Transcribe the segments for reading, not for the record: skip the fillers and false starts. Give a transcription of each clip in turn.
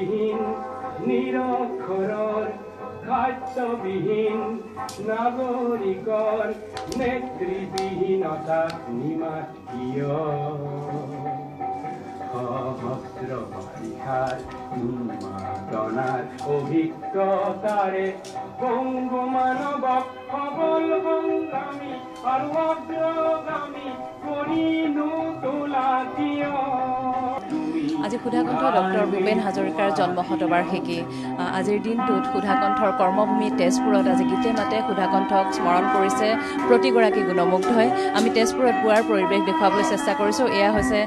বিহীন নিৰক্ষৰৰ খাদ্যবিহীন নাগৰিকৰ নেতৃবিহীনতা নিমাতীয় সহস্ৰ বাৰিষাৰ উন্মাদনাৰ অভিজ্ঞতাৰে বংগু মানৱক সবল সংগ্ৰামী আৰু অগ্ৰগামী কৰি নোতোলা কিয়। আজি সুধাকণ্ঠ ডক্টৰ ভূপেন হাজৰিকাৰ জন্ম শতবাৰ্ষিকী। আজিৰ দিনটোত সুধাকণ্ঠৰ কৰ্মভূমি তেজপুৰত আজি গীতে মাতে সুধাকণ্ঠক স্মৰণ কৰিছে প্ৰতিগৰাকী গুণমুগ্ধই। আমি তেজপুৰত পুৱাৰ পৰিৱেশ দেখুৱাবলৈ চেষ্টা কৰিছোঁ। এয়া হৈছে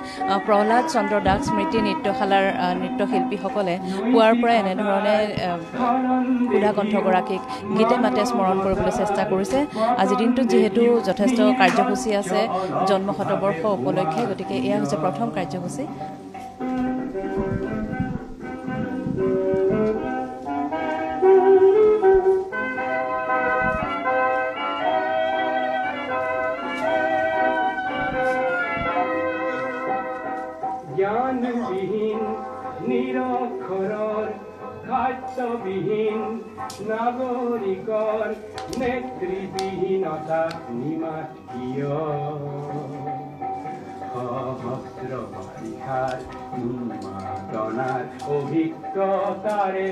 প্ৰহ্লাদ চন্দ্ৰ দাস স্মৃতি নৃত্যশালাৰ নৃত্যশিল্পীসকলে পুৱাৰ পৰাই এনেধৰণে সুধাকণ্ঠগৰাকীক গীতে মাতে স্মৰণ কৰিবলৈ চেষ্টা কৰিছে। আজিৰ দিনটোত যিহেতু যথেষ্ট কাৰ্যসূচী আছে জন্ম শতবৰ্ষ উপলক্ষে, গতিকে এয়া হৈছে প্ৰথম কাৰ্যসূচী। জ্ঞানবিহীন নিৰক্ষৰৰ খাদ্যবিহীন নাগৰিকৰ নেতৃবিহীনতা নিমাতীয় সহস্ৰ বাৰিষাৰ উন্মাদনাৰ অভিজ্ঞতাৰে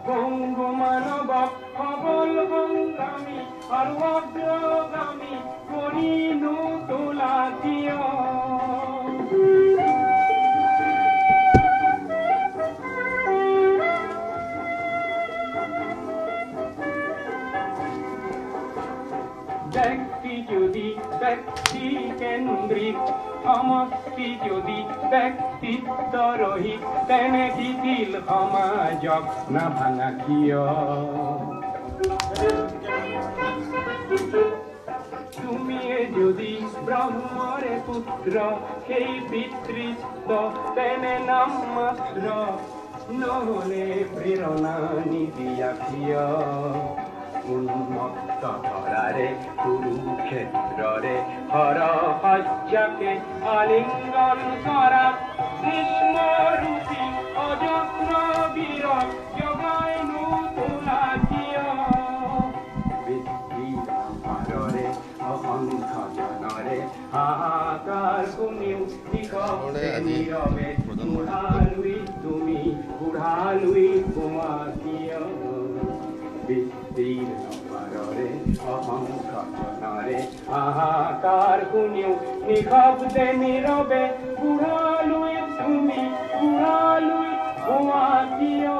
বংগু মানৱক সবল সংগ্ৰামী আৰু অগ্ৰগামী কৰি নোতোলা কিয়। ব্যক্তি যদি ব্যক্তি কেন্দ্ৰিক সমষ্টি যদি ব্যক্তিত্ব ৰহিত তেনে শিথিল সমাজক নাভাঙা কিয়। তুমিয়ে যদি ব্ৰহ্মৰে পুত্ৰ সেই পিতৃত্ব তেনে নাম মাত্ৰ নহলে প্ৰেৰণা নিদিয়া কিয়। উন্মত্ত ধৰাৰে কুৰুক্ষেত্ৰৰে হৰসজ্জাকে আলিংগন কৰা গ্ৰীষ্মৰূপী অজস্ৰ বীৰক জগাই নোতোলা কিয়। বৃদ্ধিৰে অসংখ্য জনৰে হাহাকাৰ শুনিও নীৰৱে বুঢ়ালুই তুমি বুঢ়ালুই কোৱা কিয়। বৃদ্ধিৰ নপাৰৰে অসংখ্য জনৰে হাহাকাৰ শুনিও নিশব্দে নীৰৱে বুঢ়ালুই তুমি বুঢ়ালুই কোৱা কিয়।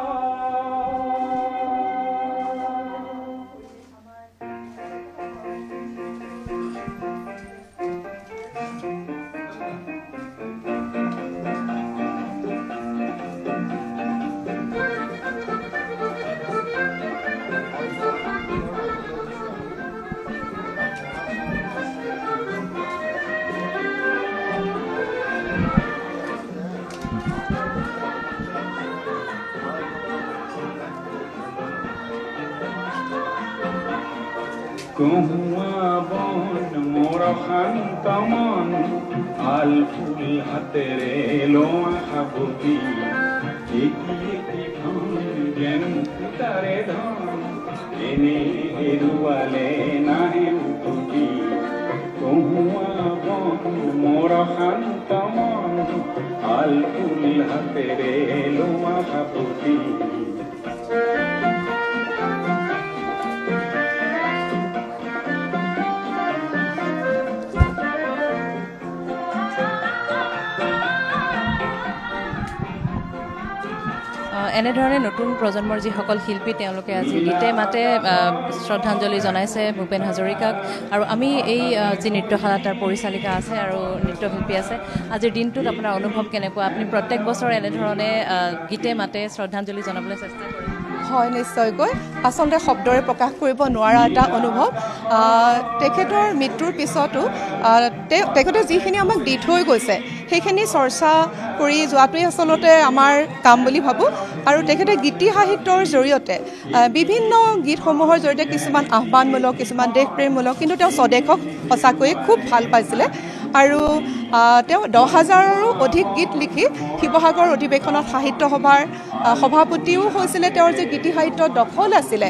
কহুয়া বন মোৰ শান্ত মন আল ফুল হাতেৰে লোৱা সাবতি এটি ধন যেন তাৰে ধন এনে হেৰুৱালে নাহে উঠি। কহুয়া বন মোৰ শান্ত মন আল ফুল হাতেৰে লোৱা সাবতি। এনেধৰণে নতুন প্ৰজন্মৰ যিসকল শিল্পী তেওঁলোকে আজি গীতে মাতে শ্ৰদ্ধাঞ্জলি জনাইছে ভূপেন হাজৰিকাক। আৰু আমি এই যি নৃত্যশালা তাৰ পৰিচালিকা আছে আৰু নৃত্যশিল্পী আছে, আজিৰ দিনটোত আপোনাৰ অনুভৱ কেনেকুৱা? আপুনি প্ৰত্যেক বছৰ এনেধৰণে গীতে মাতে শ্ৰদ্ধাঞ্জলি জনাবলৈ চেষ্টা কৰে? হয়, নিশ্চয়কৈ আচলতে শব্দৰে প্ৰকাশ কৰিব নোৱাৰা এটা অনুভৱ। তেখেতৰ মৃত্যুৰ পিছতো তেখেতে যিখিনি আমাক দি থৈ গৈছে সেইখিনি চৰ্চা কৰি যোৱাটোৱেই আচলতে আমাৰ কাম বুলি ভাবোঁ। আৰু তেখেতে গীতি সাহিত্যৰ জৰিয়তে বিভিন্ন গীতসমূহৰ জৰিয়তে কিছুমান আহ্বানমূলক কিছুমান দেশপ্ৰেমমূলক, কিন্তু তেওঁ স্বদেশক সঁচাকৈয়ে খুব ভাল পাইছিলে। আৰু তেওঁ 10,000ৰো অধিক গীত লিখি শিৱসাগৰ অধিৱেশনত সাহিত্য সভাৰ সভাপতিও হৈছিলে। তেওঁৰ যে গীতি সাহিত্যৰ দখল আছিলে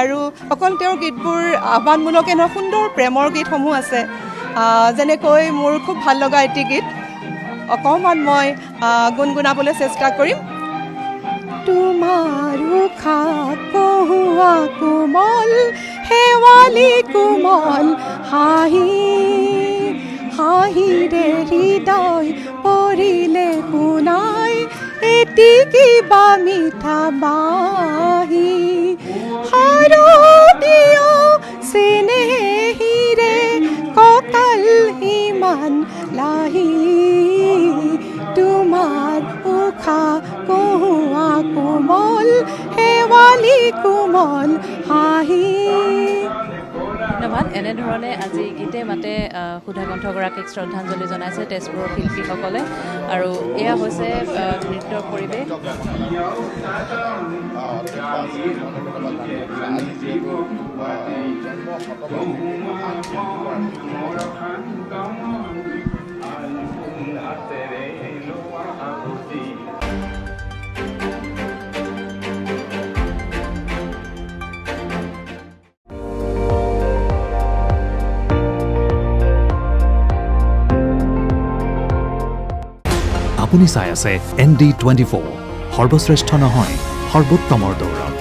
আৰু অকল তেওঁৰ গীতবোৰ আহ্বানমূলকে নহয়, সুন্দৰ প্ৰেমৰ গীতসমূহ আছে। যেনেকৈ মোৰ খুব ভাল লগা এটি গীত অকণমান মই গুণগুণাবলৈ চেষ্টা কৰিম। তোমাৰ উশা কহুৱা কোমল শেৱালি কোমল হাঁহি হাঁহিৰে হৃদয় পৰিলে শুনাই এটি কিবা মিঠা বাঁহী শাৰদীয় চেনেহীৰে কঁকাল ইমান লাহি তোমাৰ উশা কহুৱা কোমল শেৱালি কোমল হাঁহি। ধন্যবাদ। এনেধৰণে আজি গীতে মাতে সুধাকণ্ঠগৰাকীক শ্ৰদ্ধাঞ্জলি জনাইছে তেজপুৰৰ শিল্পীসকলে। আৰু এয়া হৈছে নৃত্যৰ পৰিৱেশ। আপুনি চাই আছে ND24, সৰ্বশ্ৰেষ্ঠ নহয় সৰ্বোত্তমৰ দৌৰ।